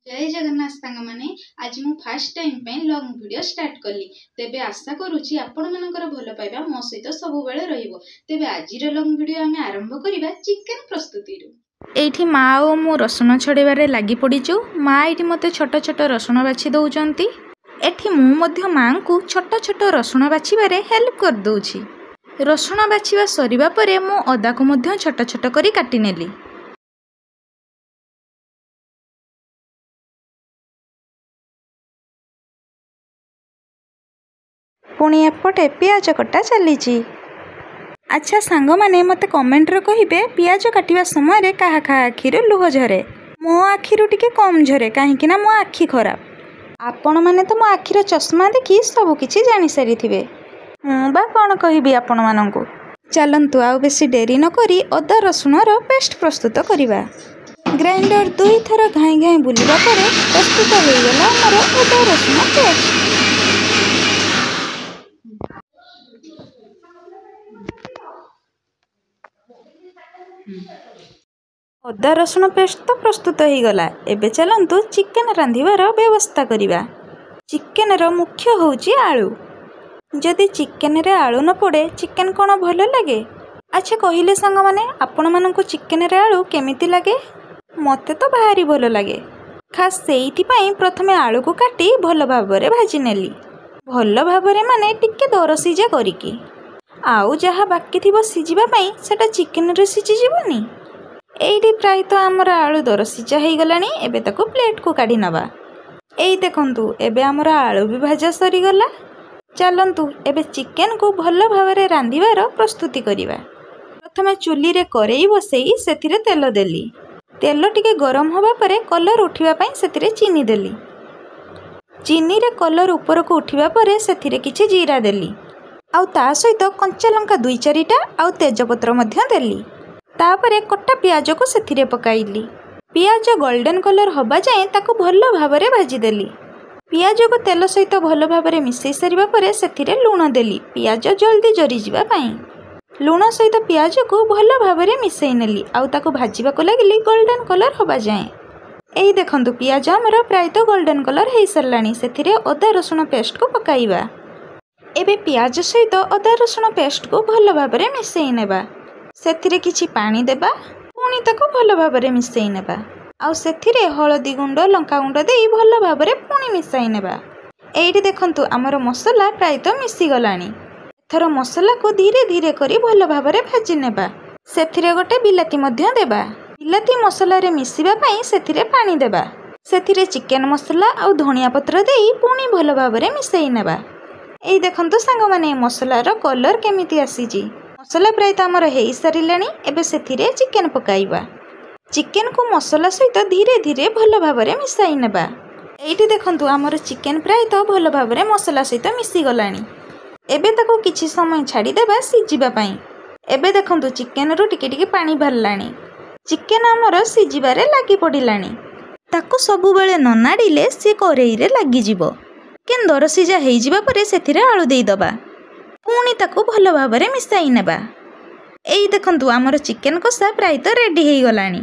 जय जगन्नाथ सांग माने आज मु फर्स्ट टाइम पे लॉन्ग वीडियो स्टार्ट कली तेबे आशा करूची आपण मानकर भल पाइबा मो सहित सब बेले रहिबो। तेबे आजिर लॉन्ग वीडियो आमे आरंभ करिबा चिकन प्रस्तुति रु। एठी मा ओ मु रसुण छड़ेबारे लागि पड़ीचु। मा एठी मते छोट छोट रसुण बाछि दउचंती। एठी मु मध्य मां को छोट छोट रसुण बाछिबारे हेल्प कर दउछि। रसुण बाछिबा सरिबा परे मु अदा को मध्य छोट छोट करी काटि नेली। पुणी एपटे पियाज कटा चली। अच्छा सांग माने मते कमेंट रे कहिबे पियाज काटिबा समय काहा काहा आखिरु लुह झरे। मो आखिरु टिके कम झरे काहेकि ना मो आखि खराब। आपण माने तो मो आखिर चश्मा देखि सब किछि जानि सारी थिबे। बा कोन कहिबी आपण मानंकु। चलंतु आउ बेसी डेरी न करी अदा रसुण रो पेस्ट प्रस्तुत करिबा। ग्राइंडर दुई थर घाई घाई बुलिबा परे प्रस्तुत हो गेला हमर अदा रसुण पेस्ट। अदा रसुण पेस्ट तो प्रस्तुत हो गला। एबे चलंतु चिकन रांधिबार व्यवस्था करिबा। चिकन रो मुख्य होउची आलू। जदि चिकन रे आलू न पड़े चिकन कोन भलो लागे। अच्छा कहिले सांग माने आपण मानकु चिकन रे आलू केमिति लागे। मते तो भारी भलो लागे। खास सेइथि पई प्रथमे आलू को काटी भलो भाबरे भाजी नेली। भलो भाबरे माने टिके दर सिजा करिकी। आउ जहा बाकी थिबो सिजिबा पई सेटा चिकन रे सिजि जिवोनी। एइडी प्राय तो हमर आलू दर सिजा हेइ गलानी। एबे ताको प्लेट को काढी नबा। एइ देखंतु एबे हमर आलू भी भाजा सरी गला। चलंतु एबे चिकन को भलो भाबरे रांधिबार प्रस्तुति करिबा। प्रथमे चुली रे करेई बसेई सेथिरे तेल देली। तेल टिके गरम होबा परे कलर उठिबा पई सेथिरे चीनी देली। चीनी रे कलर ऊपर को उठिबा परे सेथिरे किछि जीरा देली। आउ ता सहित कंचा लंका दुई चारिटा आउ तेजपत्र मध्य देली। तापरे कट्टा पियाज को सेथिरे पकाइली। पियाज गोल्डन कलर होबा जाए ताको भलो भाबरे भाजी देली। पियाज को तेल सहित भलो भाबरे मिसई सारिबा परे सेथिरे लूण देली। पियाज जल्दी जरी जिबा पई लूण सहित पियाज को भलो भाबरे मिसई नेली। आउ ताको भाजीबा को लागिली गोल्डन कलर होबा जाए। एई देखंतु पियाज हमर प्राय तो गोल्डन कलर हेइ सरलानी। सेथिरे अदा रसुण पेस्ट को पकाइबा। एबे पियाज सहित अदा रसुण पेस्ट को भलो भाबरे मिसई नेबा। सेथिरे किछि पानी देबा। पुणी ताको भलो भाबरे मिसई नेबा। आउ सेथिरे हळदी गुंड लंका गुंड देई भलो भाबरे पुणी मिसाई नेबा। एइठी देखंतु हमर मसला प्राय तो मिसी गलानी। एथर मसला को धीरे धीरे करी भलो भाबरे भाजी नेबा। सेथिरे गोटे बिलाती मध्य देबा। बिलाती मसला रे मिसिबा पई सेथिरे पानी देबा। सेथिरे चिकन मसला आउ धनिया पत्र देई पुणी भलो भाबरे मिसई नेबा। एइ देखंतु सांग माने मसला रो कलर केमिति आसीजी। मसला प्राय तो हमर हेइ सारिलानी। एबे सेथिरे चिकन पकाइबा। चिकन को मसला सहित धीरे धीरे भलो भाबरे मिसाई नेबा। एइठी देखंतु हमर चिकन प्राय तो भलो भाबरे मसला सहित मिसी गलानी। एबे ताको किछि समय छाडी देबा सिजिबा पई। एबे देखंतु चिकन रो टिके टिके पानी भरलानी। चिकन हमर सिजिबारे लागि पडिलानी। ताको सबु बेले न नाडिले से करेई रे लागि जिवो। चिकन दर सिजा हेइ जिबा परे सेथिरे आलू देई दबा। पुणी ताको भलो भाबरे मिसाई नेबा। एइ देखंतु हमर चिकन कषा प्राय तो रेडी हेइ गलानी।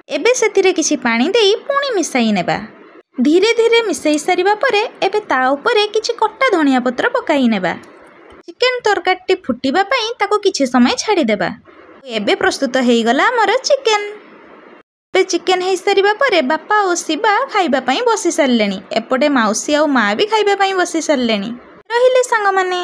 एबे सेथिरे किछि पानी देई पुणी मिसाई नेबा। धीरे धीरे मिसाई सारिबा परे एबे ता उपरे किछि कट्टा धनिया पत्र पकाई नेबा। चिकन तरकारीटी फुटिबा पई ताको किछि समय छाडी देबा। एबे प्रस्तुत हेइ गला हमर चिकन। पे चिकन हेइ सारिबा परे बापा ओ शिवा खाइबा पई बसी सारलेनी। एपटे माउसी आ मा भी खाइबा पई बसी सारलेनी। रहिले सांग माने।